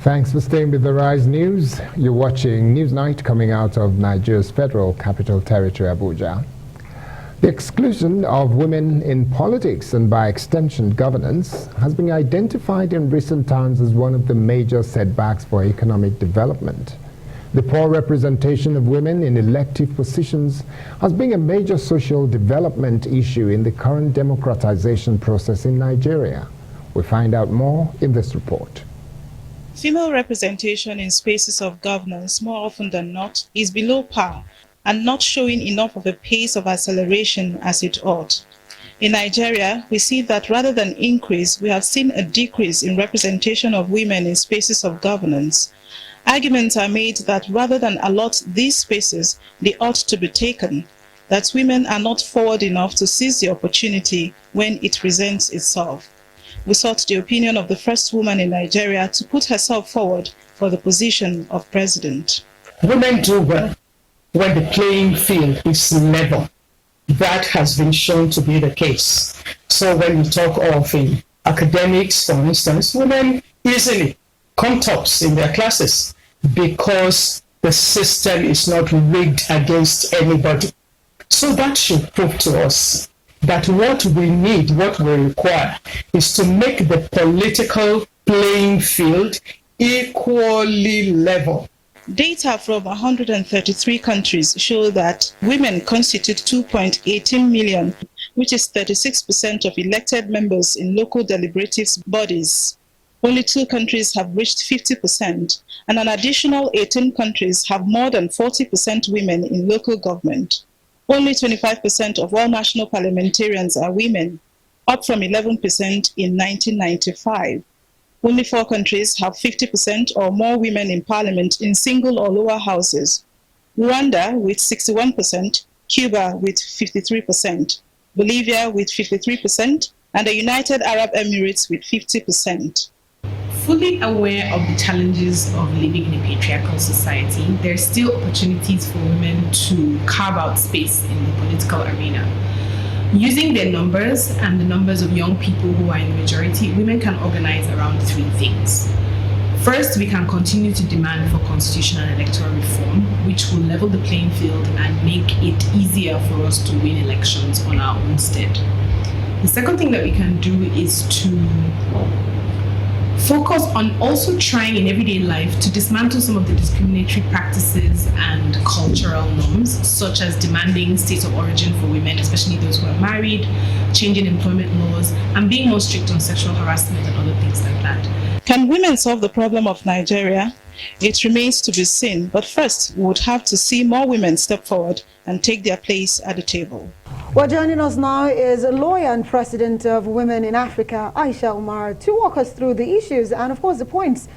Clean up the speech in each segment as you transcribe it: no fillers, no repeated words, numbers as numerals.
Thanks for staying with the Rise News. You're watching Newsnight coming out of Nigeria's Federal Capital Territory, Abuja. The exclusion of women in politics and by extension governance has been identified in recent times as one of the major setbacks for economic development. The poor representation of women in elective positions has been a major social development issue in the current democratization process in Nigeria. We find out more in this report. Female representation in spaces of governance, more often than not, is below par and not showing enough of a pace of acceleration as it ought. In Nigeria, we see that rather than increase, we have seen a decrease in representation of women in spaces of governance. Arguments are made that rather than allot these spaces, they ought to be taken, that women are not forward enough to seize the opportunity when it presents itself. We sought the opinion of the first woman in Nigeria to put herself forward for the position of president. Women do well when the playing field is level. That has been shown to be the case. So when you talk of academics, for instance, women easily come tops in their classes because the system is not rigged against anybody. So that should prove to us that what we need, what we require, is to make the political playing field equally level. Data from 133 countries show that women constitute 2.18 million, which is 36% of elected members in local deliberative bodies. Only 2 countries have reached 50%, and an additional 18 countries have more than 40% women in local government. Only 25% of all national parliamentarians are women, up from 11% in 1995. Only 4 countries have 50% or more women in parliament in single or lower houses. Rwanda with 61%, Cuba with 53%, Bolivia with 53%, and the United Arab Emirates with 50%. Fully aware of the challenges of living in a patriarchal society, there are still opportunities for women to carve out space in the political arena. Using their numbers and the numbers of young people who are in the majority, women can organize around 3 things. First, we can continue to demand for constitutional and electoral reform, which will level the playing field and make it easier for us to win elections on our own stead. The second thing that we can do is to focus on also trying in everyday life to dismantle some of the discriminatory practices and cultural norms, such as demanding state of origin for women, especially those who are married, changing employment laws, and being more strict on sexual harassment and other things like that. Can women solve the problem of Nigeria? It remains to be seen, but first we would have to see more women step forward and take their place at the table. Well, joining us now is a lawyer and president of Women in Africa, Aisha Umar, to walk us through the issues and, of course, the points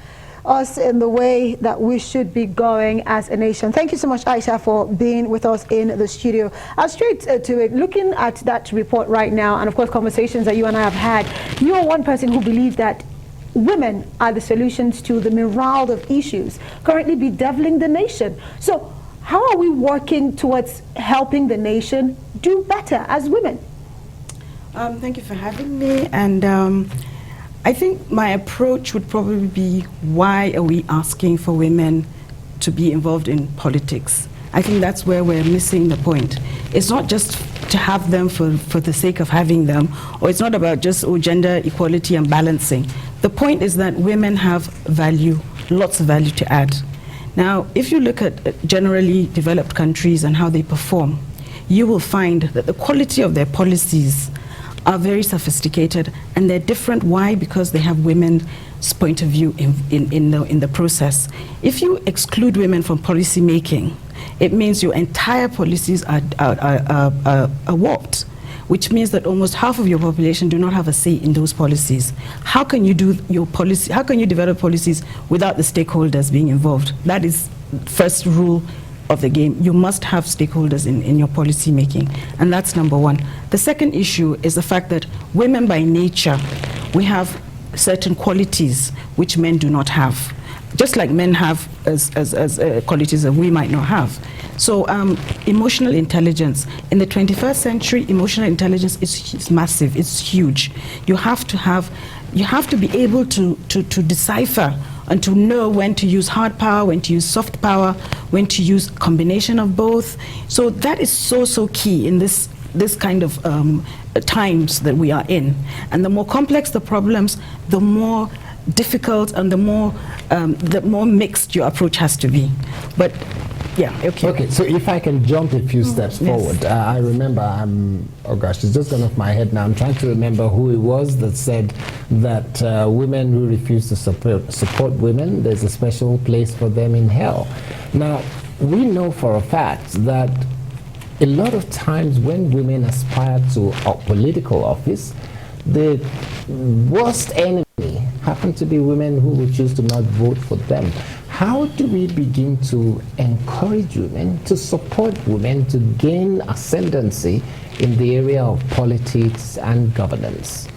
us in the way that we should be going as a nation. Thank you so much, Aisha, for being with us in the studio. Straight to it, looking at that report right now, and, of course, conversations that you and I have had, you are one person who believes that women are the solutions to the myriad of issues currently bedeviling the nation. So how are we working towards helping the nation do better as women? Thank you for having me. And I think my approach would probably be, why are we asking for women to be involved in politics? I think that's where we're missing the point. It's not just to have them for the sake of having them, or it's not about just gender equality and balancing. The point is that women have value, lots of value to add. Now, if you look at generally developed countries and how they perform, you will find that the quality of their policies are very sophisticated, and they're different. Why? Because they have women's point of view in the process. If you exclude women from policy making, it means your entire policies are warped, which means that almost half of your population do not have a say in those policies. How can you do your policy? How can you develop policies without the stakeholders being involved? That is first rule of the game. You must have stakeholders in your policy making, and that's number one. The second issue is the fact that women by nature, we have certain qualities which men do not have, just like men have as qualities that we might not have. So emotional intelligence in the 21st century, emotional intelligence is massive. It's huge. You have to be able to decipher and to know when to use hard power, when to use soft power, when to use combination of both. So that is so key in this kind of times that we are in. And the more complex the problems, the more difficult and the more mixed your approach has to be. But yeah, okay. Okay, so if I can jump a few steps forward. I remember, oh gosh, it's just gone off my head now. I'm trying to remember who it was that said that women who refuse to support women, there's a special place for them in hell. Now, we know for a fact that a lot of times when women aspire to a political office, the worst enemy happen to be women who would choose to not vote for them. How do we begin to encourage women, to support women to gain ascendancy in the area of politics and governance?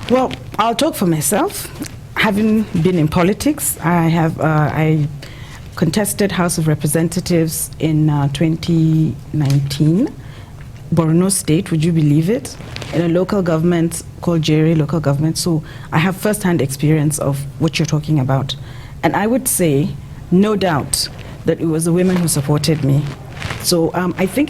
Well, I'll talk for myself. Having been in politics, I contested House of Representatives in 2019, Borno State, would you believe it? In a local government called Jere local government. So I have first-hand experience of what you're talking about. And I would say, no doubt, that it was the women who supported me. So I think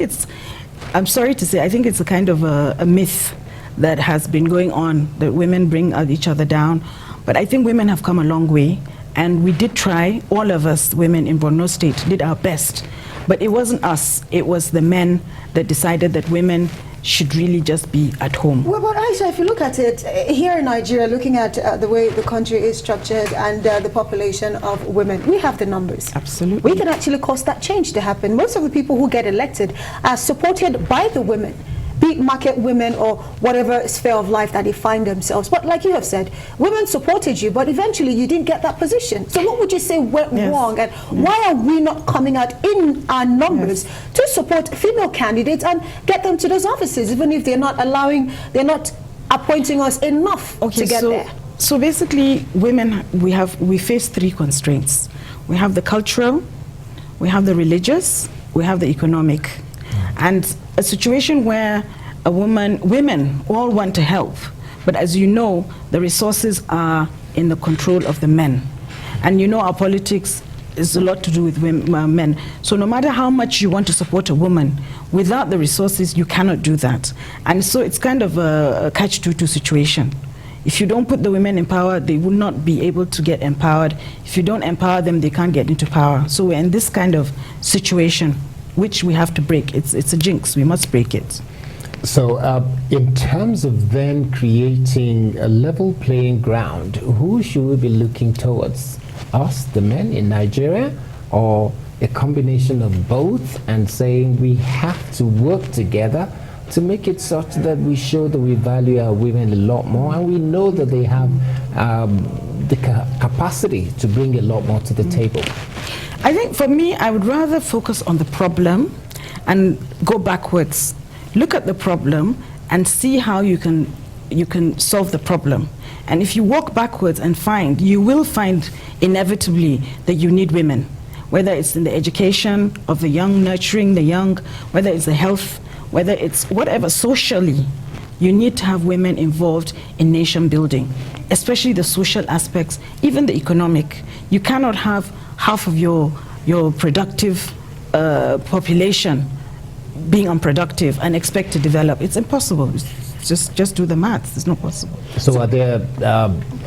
I'm sorry to say, I think it's a kind of a myth that has been going on, that women bring each other down. But I think women have come a long way. And we did try, all of us women in Borno State did our best. But it wasn't us, it was the men that decided that women should really just be at home. Well, but Aisha, if you look at it, here in Nigeria, looking at the way the country is structured and the population of women, we have the numbers. Absolutely. We can actually cause that change to happen. Most of the people who get elected are supported by the women, be it market women or whatever sphere of life that they find themselves. But like you have said, women supported you, but eventually you didn't get that position. So what would you say went wrong, and why are we not coming out in our numbers to support female candidates and get them to those offices, even if they're not appointing us enough to get there? So basically, women, we face three constraints. We have the cultural, we have the religious, we have the economic. And a situation where women all want to help, but as you know, the resources are in the control of the men. And you know our politics is a lot to do with men. So no matter how much you want to support a woman, without the resources, you cannot do that. And so it's kind of a catch-22 situation. If you don't put the women in power, they will not be able to get empowered. If you don't empower them, they can't get into power. So we're in this kind of situation, which we have to break. It's a jinx, we must break it. So in terms of then creating a level playing ground, who should we be looking towards? Us, the men in Nigeria, or a combination of both, and saying we have to work together to make it such that we show that we value our women a lot more, and we know that they have the capacity to bring a lot more to the table? I think for me, I would rather focus on the problem and go backwards. Look at the problem and see how you can solve the problem. And if you walk backwards and you will find inevitably that you need women, whether it's in the education of the young, nurturing the young, whether it's the health, whether it's whatever, socially, you need to have women involved in nation building, especially the social aspects, even the economic. You cannot have half of your productive population being unproductive and expect to develop. It's impossible. Just do the maths. It's not possible. So are there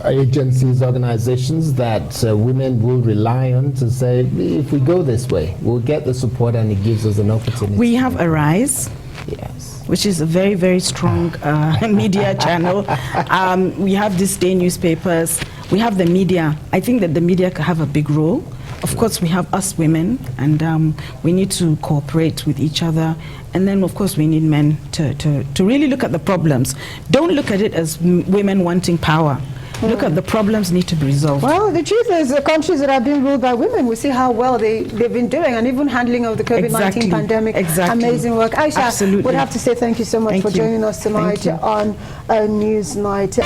agencies, organizations that women will rely on to say, if we go this way, we'll get the support and it gives us an opportunity? We have Arise. Yes. Which is a very, very strong media channel. We have these day newspapers. We have the media. I think that the media can have a big role. Of course, we have us women, and we need to cooperate with each other. And then, of course, we need men to really look at the problems. Don't look at it as women wanting power. Look at the problems need to be resolved. Well, the truth is, the countries that have been ruled by women, we see how well they've been doing, and even handling of the COVID-19 pandemic. Amazing work. Aisha, would have to say thank you so much for joining us tonight on Newsnight.